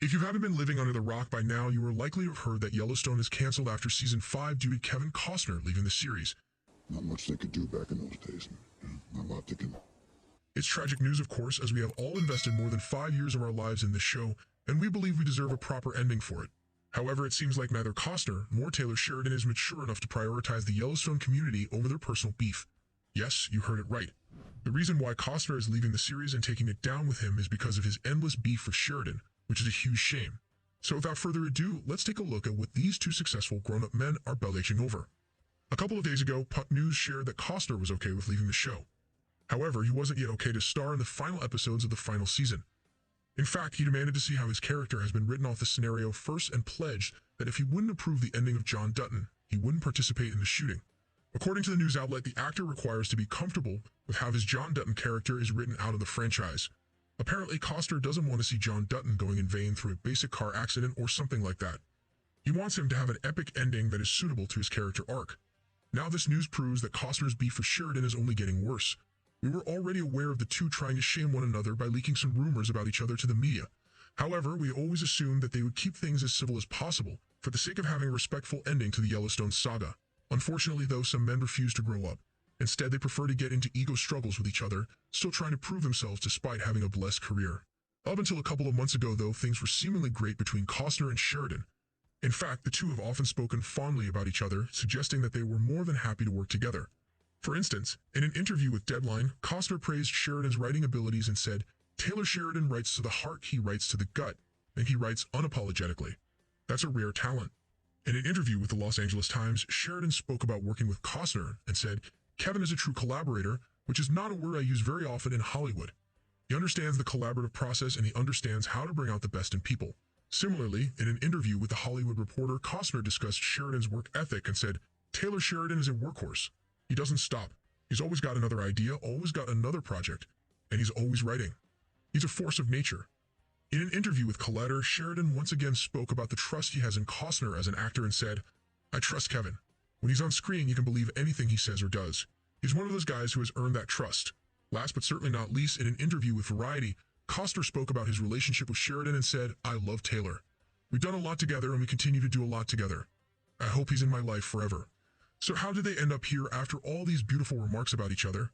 If you haven't been living under the rock by now, you are likely to have heard that Yellowstone is canceled after season 5 due to Kevin Costner leaving the series. Not much they could do back in those days. Not a lot they can. It's tragic news, of course, as we have all invested more than 5 years of our lives in this show, and we believe we deserve a proper ending for it. However, it seems like neither Costner nor Taylor Sheridan is mature enough to prioritize the Yellowstone community over their personal beef. Yes, you heard it right. The reason why Costner is leaving the series and taking it down with him is because of his endless beef with Sheridan, which is a huge shame. So without further ado, let's take a look at what these two successful grown-up men are bellyaching over. A couple of days ago, Puck News shared that Costner was okay with leaving the show. However, he wasn't yet okay to star in the final episodes of the final season. In fact, he demanded to see how his character has been written off the scenario first and pledged that if he wouldn't approve the ending of John Dutton, he wouldn't participate in the shooting. According to the news outlet, the actor requires to be comfortable with how his John Dutton character is written out of the franchise. Apparently, Costner doesn't want to see John Dutton going in vain through a basic car accident or something like that. He wants him to have an epic ending that is suitable to his character arc. Now this news proves that Costner's beef with Sheridan is only getting worse. We were already aware of the two trying to shame one another by leaking some rumors about each other to the media. However, we always assumed that they would keep things as civil as possible for the sake of having a respectful ending to the Yellowstone saga. Unfortunately, though, some men refuse to grow up. Instead, they prefer to get into ego struggles with each other, still trying to prove themselves despite having a blessed career. Up until a couple of months ago, though, things were seemingly great between Costner and Sheridan. In fact, the two have often spoken fondly about each other, suggesting that they were more than happy to work together. For instance, in an interview with Deadline, Costner praised Sheridan's writing abilities and said, "Taylor Sheridan writes to the heart, he writes to the gut, and he writes unapologetically. That's a rare talent." In an interview with the Los Angeles Times, Sheridan spoke about working with Costner and said, "Kevin is a true collaborator, which is not a word I use very often in Hollywood. He understands the collaborative process and he understands how to bring out the best in people." Similarly, in an interview with The Hollywood Reporter, Costner discussed Sheridan's work ethic and said, "Taylor Sheridan is a workhorse. He doesn't stop. He's always got another idea, always got another project, and he's always writing. He's a force of nature." In an interview with Collider, Sheridan once again spoke about the trust he has in Costner as an actor and said, "I trust Kevin. When he's on screen, you can believe anything he says or does. He's one of those guys who has earned that trust." Last but certainly not least, in an interview with Variety, Costner spoke about his relationship with Sheridan and said, "I love Taylor. We've done a lot together and we continue to do a lot together. I hope he's in my life forever." So how did they end up here after all these beautiful remarks about each other?